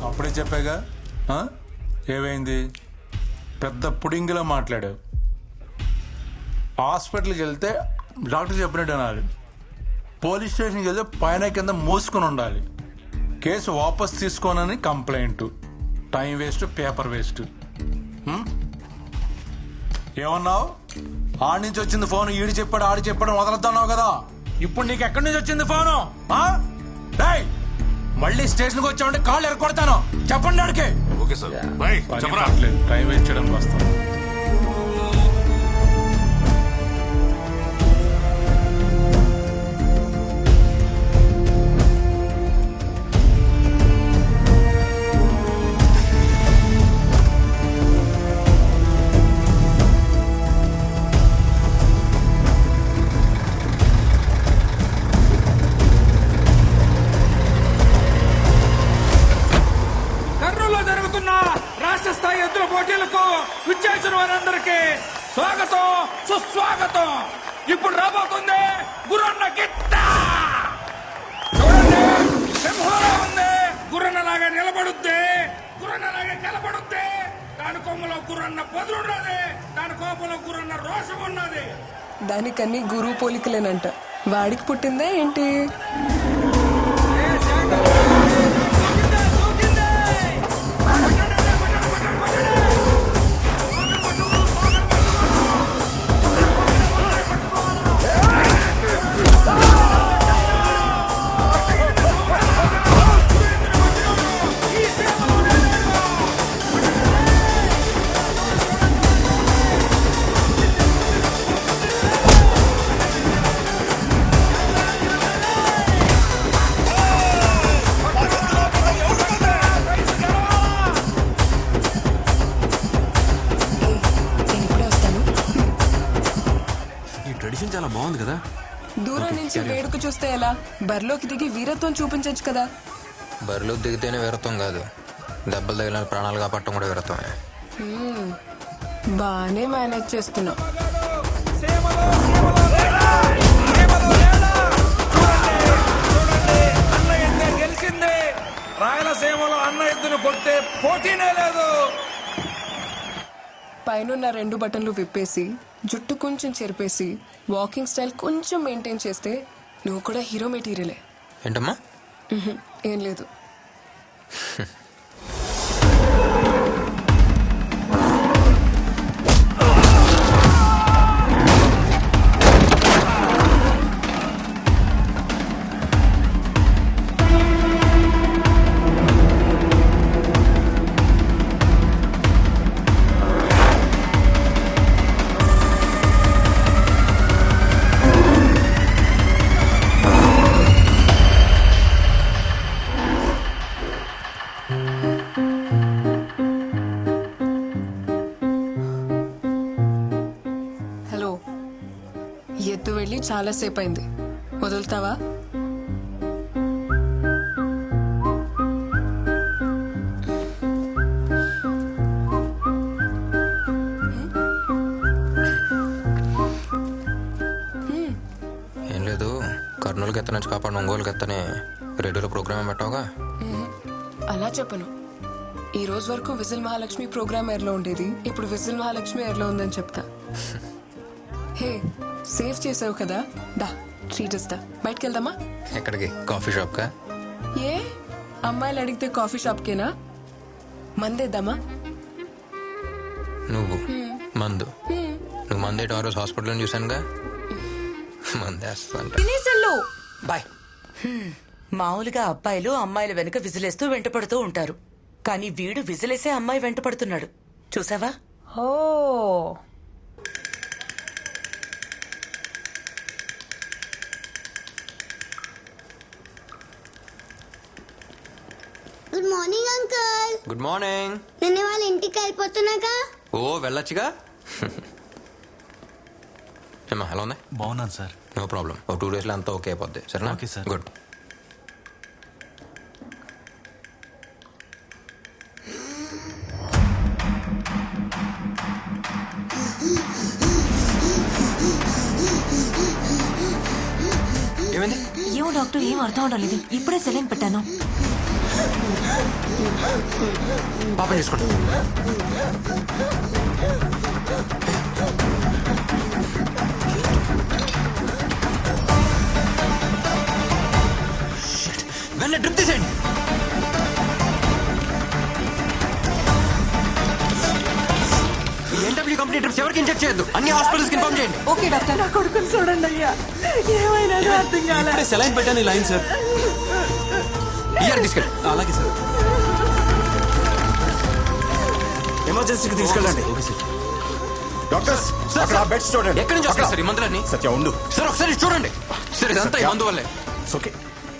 అప్పుడే చెప్పాగా ఆ? ఏమైంది? పెద్ద పుడింగిలో మాట్లాడావు. హాస్పిటల్కి వెళ్తే డాక్టర్ చెప్పినట్టు అనాలి. పోలీస్ స్టేషన్కి వెళ్తే పైన కింద మూసుకొని ఉండాలి. కేసు వాపస్ తీసుకోనని complaint. Time waste, paper waste. ఏమన్నావు? ఆడి నుంచి వచ్చింది ఫోన్. ఈడు చెప్పాడు, ఆడు చెప్పాడు వదలొద్దన్నావు కదా. ఇప్పుడు నీకు ఎక్కడి నుంచి వచ్చింది ఫోను? మళ్ళీ స్టేషన్కి వచ్చామంటే కాళ్ళు ఎరగొడతాను. చెప్పండి ఆడికి. Okay sir. టైం వేస్ట్ చేయడానికి వస్తాను. రాష్ట్ర స్థాయి ఎద్దుల పోటీలకు విచ్చేసిన వారందరికీ స్వాగతం, సుస్వాగతం. ఇప్పుడు రాబోతుంది గుర్రన్న గిట్ట. చూడండి, సింహంలా ఉంది. గుర్రన్నలాగా నిలబడుద్ది, గుర్రన్నలాగా నిలబడుద్ది. దాని కొమ్మలో గుర్రన్న పొదులున్నది, దాని కోపంలో గుర్రన్న రోషం ఉన్నది. దానికన్నీ గురువు పోలికలేనంట. వాడికి పుట్టిందా ఏంటి? చాలా బాగుంది కదా. దూరం నుంచి వేడుక చూస్తే ఎలా? బరిలోకి దిగి వీరత్వం చూపించచ్చు కదా. బరిలో దిగితేనే వీరత్వం కాదు, దెబ్బలు తగిలిన ప్రాణాలు కాపాడటం కూడా వీరత్వమే. బానే మేనేజ్ చేస్తున్నావు. అన్న ఎద్దే గెలిచింది. రాయలసీమలో అన్న ఎద్దును కొట్టే పోటీనే లేదు. పైన 2 బటన్లు విప్పేసి, జుట్టు కొంచెం చెరిపేసి, వాకింగ్ స్టైల్ కొంచెం మెయింటైన్ చేస్తే నువ్వు కూడా హీరో మెటీరియలే. ఏంటమ్మా? ఏం లేదు. ఎత్తు వెళ్ళి చాలా సేపు అయింది. వదులుతావా? ఏం లేదు, కర్నూలుకి ఎత్త నుంచి కాపాడు ఒంగోలుకి ఎత్తనే రేడియోలో ప్రోగ్రామ్ పెట్టావుగా. అలా చెప్పను. ఈ రోజు వరకు విజిల్ మహాలక్ష్మి ప్రోగ్రామ్ ఎయిర్లో ఉండేది. ఇప్పుడు విజిల్ మహాలక్ష్మి ఎయిర్లో ఉందని చెప్తా. హే, సేవ్ చేసావు కదా, దా ట్రీట్ ఇస్తా. బయటకు వెళ్దామా? ఎక్కడికి? కాఫీ షాప్ కా? ఏ అమ్మాయిలు అడిగితే కాఫీ షాప్కేనా? మందేద్దామా? నువ్వు మందు? నువ్వు మందేటి ఆ రోజు హాస్పిటల్లో చూసానుగా. మందేస్తా తినేసెళ్ళు. బాయ్. మామూలుగా అబ్బాయిలు అమ్మాయిల వెనుక విజిలేస్తూ వెంటపడుతూ ఉంటారు, కానీ వీడు విజిలేసే అమ్మాయి వెంటపడుతున్నాడు. చూసావా? ఓ, good morning uncle. Good morning. నేను వాళ్ళ ఇంటికి వెళ్ళిపోతున్నాగా. ఓ వెళ్ళొచ్చుగా. ఏమా ఎలా ఉంది? బాగున్నాను సార్. No problem. ఒక 2 days అంతా ఓకే అయిపోద్ది. సరేనా? Okay sir. గుడ్. ఏమో డాక్టర్, ఏం అర్థం అవడం లేదు. ఇప్పుడే సెలైన్ పెట్టాను. పాపం చేసుకోండి. Shit. వెంటనే డ్రిప్ తీసేయండి. ఎన్డబ్ల్యూ కంపెనీ డ్రిప్స్ ఎవరికి ఇంజెక్ట్ చేయొద్దు. అన్ని హాస్పిటల్స్కి ఇన్ఫార్మ్ చేయండి. Okay doctor. నా కొడుకుని చూడండి అయ్యా, ఏమైనా అర్థం కాలే. ఇప్పుడే సెలైన్ పెట్టాను ఈ లైన్ సార్. ఇయర్ తీసుకెళ్ళి. అలాగే సార్. ఎమర్జెన్సీకి తీసుకెళ్ళండి. Okay sir. డాక్టర్స్ అక్కడ ఆ బెడ్స్ చూడండి. ఎక్కడి నుంచి వస్తాయి సార్ ఈ మందులన్నీ? సత్య ఉండు. సార్ ఒకసారి చూడండి సార్, ఇదంతా ఈ మందు వల్లే. ఓకే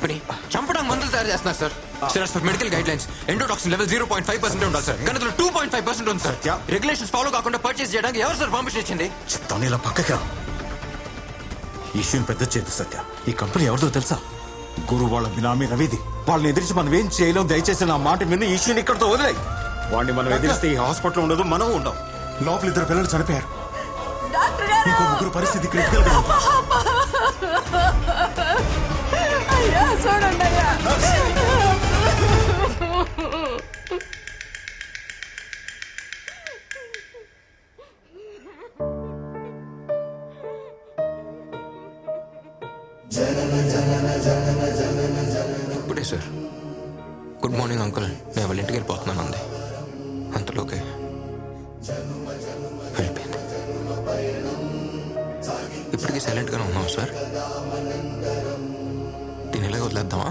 మరి చంపడానికి మందులు తయారు చేస్తున్నారు sir. Sir as per medical guide lines endotoxin level 0.5% ఉండాలి సార్, కానీ అందులో 2.5% ఉంది సార్. సత్య. రెగ్యులేషన్స్ ఫాలో కాకుండా పర్చేస్ చేయడానికి ఎవరు సార్ పర్మిషన్ ఇచ్చింది? చెప్తాను, ఇలా పక్కకి రా. ఈ ఇష్యూని పెద్ద చేయదు సత్య. ఈ కంపెనీ ఎవరిదో తెలుసా? గురు వాళ్ళ బినామీ రవిది. వాళ్ళని ఎదిరించి మనం ఏం చేయలేం. దయచేసి నా మాట విని ఈ ఇష్యూని ఇక్కడితో వదిలేయి. వాడిని మనం ఎదిరిస్తే ఈ హాస్పిటల్ ఉండదు, మనం ఉండం. లోపల 2 పిల్లలు చనిపోయారు. ఇంకో 3 పరిస్థితి క్రిటికల్ గా ఉంది. అయ్యా చూడండి అయ్యా. ఇప్పుడే సార్ గుడ్ మార్నింగ్ అంకుల్, నేను వాళ్ళ ఇంటికి వెళ్ళిపోతున్నాను అంది. అంతలోకే వెళ్ళిపోయింది. ఇప్పటికీ సైలెంట్గానే ఉన్నాం సార్. దీని ఇలాగ వదిలేద్దామా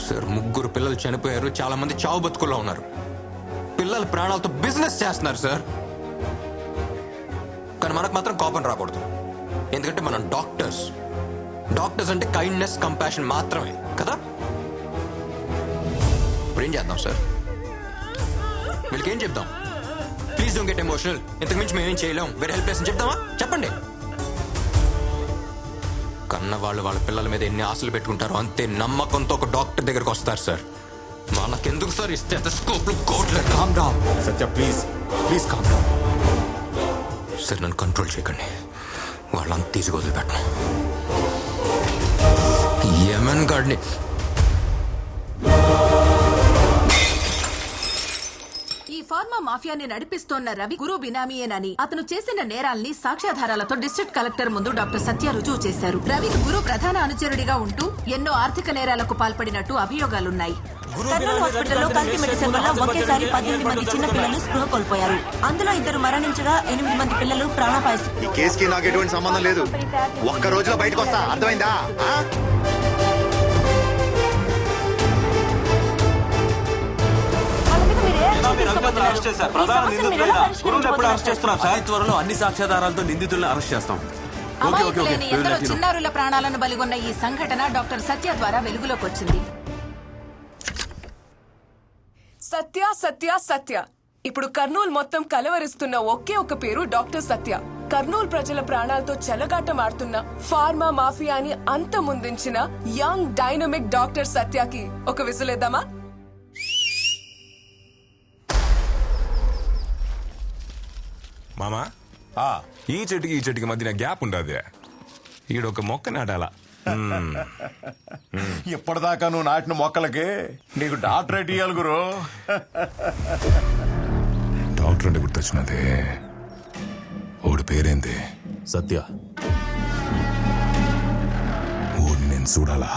సార్? 3 పిల్లలు చనిపోయారు, చాలా మంది చావు బతుకుల్లో ఉన్నారు. పిల్లల ప్రాణాలతో బిజినెస్ చేస్తున్నారు సార్. కానీ మనకు మాత్రం కోపం రాకూడదు, ఎందుకంటే మనం డాక్టర్స్. డాక్టర్స్ అంటే కైండ్నెస్, కంపాషన్ మాత్రమే కదా. ఇప్పుడు ఏం చేద్దాం సార్? వీళ్ళకి ఏం చెప్దాం? ప్లీజ్ డోంట్ గెట్ ఎమోషనల్, ఇంతకు మించి మేమేం చేయలేం, వెరీ హెల్ప్లెస్ అని చెప్దామా? చెప్పండి. కన్న వాళ్ళు వాళ్ళ పిల్లల మీద ఎన్ని ఆశలు పెట్టుకుంటారో అంతే నమ్మకంతో ఒక డాక్టర్ దగ్గరకు వస్తారు సార్. మనకెందుకు సార్ ఇస్తే స్కోప్లు కోట్లు? Calm down Satya, please please calm down. Sir నన్ను కంట్రోల్ చేయకండి, వాళ్ళంతా తీసుకు వదిలిపెట్టను. యమన్ గాడిని ఈ ఫార్మా మాఫియాని నడిపిస్తోన్న రవి గురు బినామీయేనని, అతను చేసిన నేరాల్ని సాక్ష్యాధారాలతో డిస్ట్రిక్ట్ కలెక్టర్ ముందు డాక్టర్ సత్య రుజువు చేశారు. రవికి గురు ప్రధాన అనుచరుడిగా ఉంటూ ఎన్నో ఆర్థిక నేరాలకు పాల్పడినట్టు అభియోగాలున్నాయి. కర్నూలు హాస్పిటల్లో కల్తీ మెడిసిన్ వల్ల ఒకేసారి 18 మంది చిన్న పిల్లలు స్పృహ కోల్పోయారు. అందులో 2 మరణించగా 8 మంది పిల్లలు ప్రాణాపాయ ఈ కేసుకి నాకు ఎటువంటి సంబంధం లేదు. ఒక్క రోజులో బయటకు వస్తా, అర్థమైందా? అతి త్వరలో అన్ని సాక్ష్యాధారాలతో నిందితులను అరెస్ట్ చేస్తాం. అమాయకులైన ఎందరో చిన్నారుల ప్రాణాలను బలిగొన్న ఈ సంఘటన డాక్టర్ సత్య ద్వారా వెలుగులోకి వచ్చింది. సత్య సత్య సత్య. ఇప్పుడు కర్నూలు మొత్తం కలవరిస్తున్న ఒకే ఒక పేరు డాక్టర్ సత్య. కర్నూలు ప్రజల ప్రాణాలతో చెలగాటమాడుతున్న ఫార్మా మాఫియాని అంతమొందించిన యంగ్ డైనమిక్ డాక్టర్ సత్యకి ఒక విసులేద్దామా? మామా, ఈ చెట్టుకి మధ్యన గ్యాప్ ఉండదు. ఈడొక మొక్క నాటాలా. ఎప్పటిదాకా నువ్వు నాటిన మొక్కలకి నీకు డాక్టరేట్ ఇయ్యాలి గురు. డాక్టర్ అంటే గుర్తొచ్చినదే. ఓడి పేరేంది? సత్య. ఊరిని నేను చూడాలా?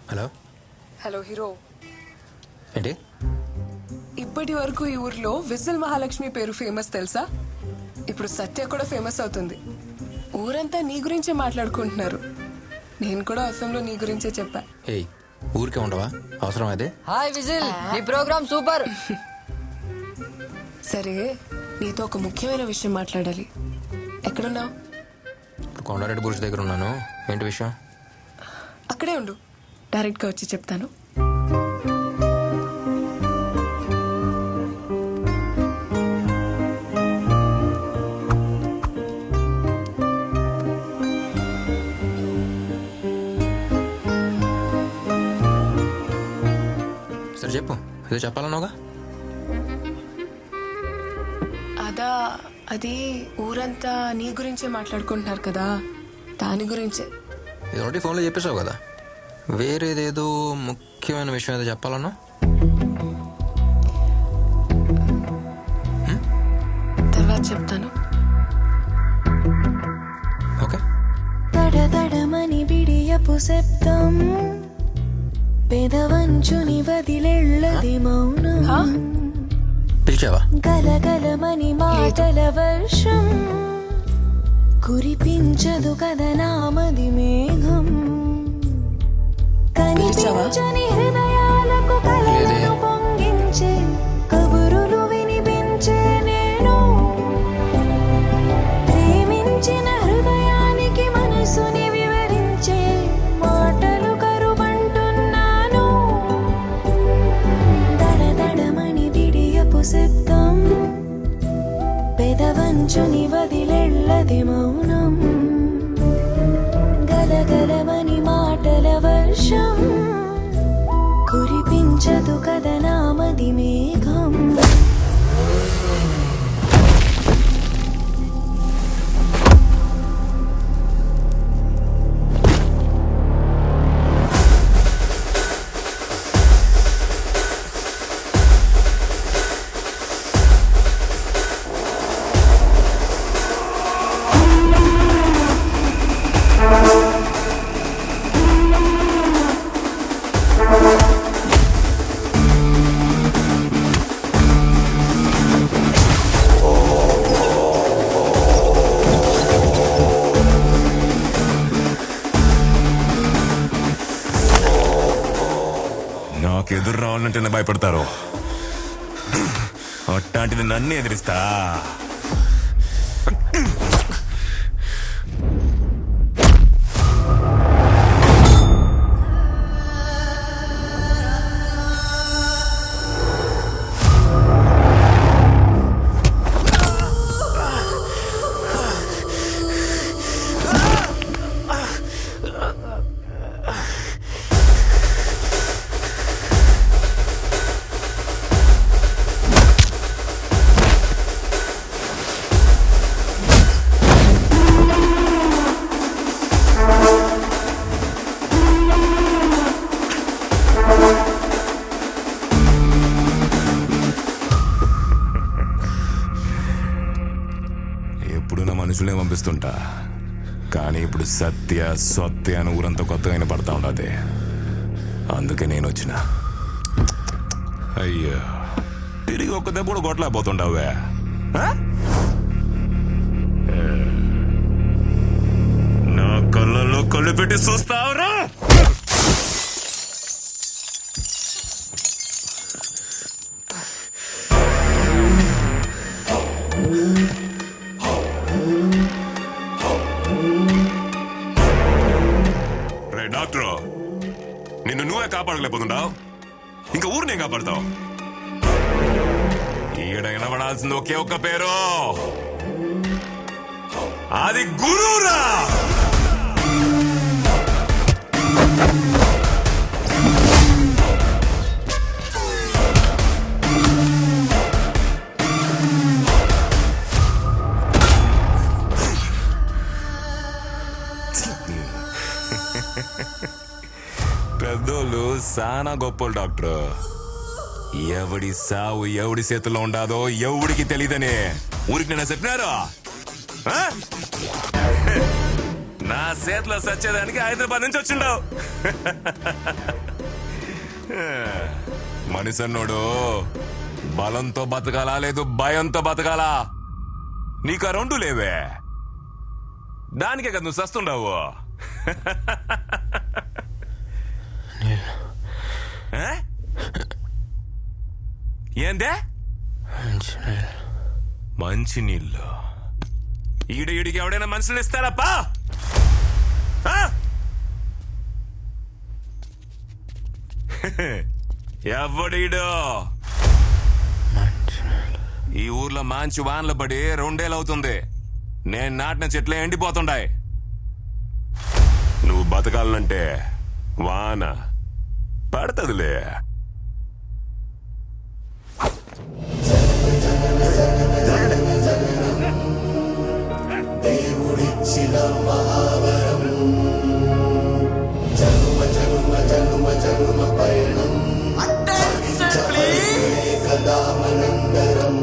Hello hello hero. ఏంటి? ఇప్పటి వరకు ఈ ఊర్లో విజిల్ మహాలక్ష్మి పేరు ఫేమస్ తెలుసా? ఇప్పుడు సత్య కూడా ఫేమస్ అవుతుంది. ఊరంతా నీ గురించే మాట్లాడుకుంటున్నారు. నేను కూడా ఎఫ్ఎంలో నీ గురించే చెప్పా. ఏయ్, ఊరికే ఉండవా? అవసరం అదే. హాయ్ విజిల్, ఈ ప్రోగ్రామ్ సూపర్. సరే, నీతో ఒక ముఖ్యమైన విషయం మాట్లాడాలి. ఎక్కడున్నావు? ఇప్పుడు కొండారెడ్డి బురుష్ దగ్గర ఉన్నాను. ఏంటి విషయం? అక్కడే ఉండు, డైరెక్ట్ గా వచ్చి చెప్తాను. సరే చెప్పు, ఏదో చెప్పాలన్నావుగా. అదా అది ఊరంతా నీ గురించే మాట్లాడుకుంటున్నారు కదా, దాని గురించే. ఇది ఒకటి ఫోన్లో చెప్పేశావు కదా, వేరేదేదో ముఖ్యమైన విషయం ఏదో చెప్పాలన్నా. తర్వాత చెప్తాను. ఓకే. తడతడమని బిడియపు శబ్దం పెదవంచుని వదిలెళ్ళది మౌనం. పిలిచావా? గలగలమని మాటల వర్షం కురిపించదు కదనామది మేఘం. కనిపించని హృదయాలకు కలలను పొంగించే కబురులు వినిపించే నేను. ప్రేమించిన హృదయానికి మనసుని వివరించే మాటలు కరువంటున్నాను. దడదడమని బిడియపు శబ్దం పెదవంచుని వదిలెళ్ళది మౌనం. గలగలమని మాటల వర్షం కురిపించదు కదనామది మేఘం. నాకు ఎదురు రావాలంటేనే భయపడతారు, అట్లాంటిది నన్ను ఎదిరిస్తా. ఎప్పుడు నా మనుషులే పంపిస్తుంటా, కానీ ఇప్పుడు సత్య సత్య అని ఊరంతా కొత్తగా వినపడతా ఉండదు. అందుకే నేను వచ్చిన. అయ్యో, తిరిగి ఒక్క దెబ్బ కూడా కొట్టలేకపోతుండవే. నా కళ్ళల్లో కళ్ళు పెట్టి చూస్తావురా? డాక్టర్, నిన్ను నువ్వే కాపాడలేకపోతుంటావు, ఇంకా ఊరినే కాపాడతావు. ఈడ వినబడాల్సింది ఒకే ఒక్క పేరు, అది గురువురా. పెద్దోళ్ళు సానా గొప్పలు డాక్టర్. ఎవడి సావు ఎవడి చేతిలో ఉండాదో ఎవడికి తెలియదని ఊరికి నేను చెప్పినారు. నా చేతిలో సచ్చేదానికి హైదరాబాద్ నుంచి వచ్చిండవు. మనిషి అన్నోడు బలంతో బతకాలా లేదు భయంతో బతకాలా, నీకు ఆ రెండు లేవే. దానికే కదా నువ్వు సస్తుండవు. ఏందే మంచి నీళ్ళు? ఈడికి ఎవడైనా మనుషులు ఇస్తారప్పా? ఎవడీడు? ఈ ఊర్లో మంచి వానలు పడి 2 ఏళ్ళు అవుతుంది. నేను నాటిన చెట్లే ఎండిపోతుండాయి. నువ్వు బతకాలంటే వాన పడతదిలే. దేవుడిచ్చిన మహావరం జనుమ జనుమ జనుమ జనుమ పయనం సాగించే కదా మనందరం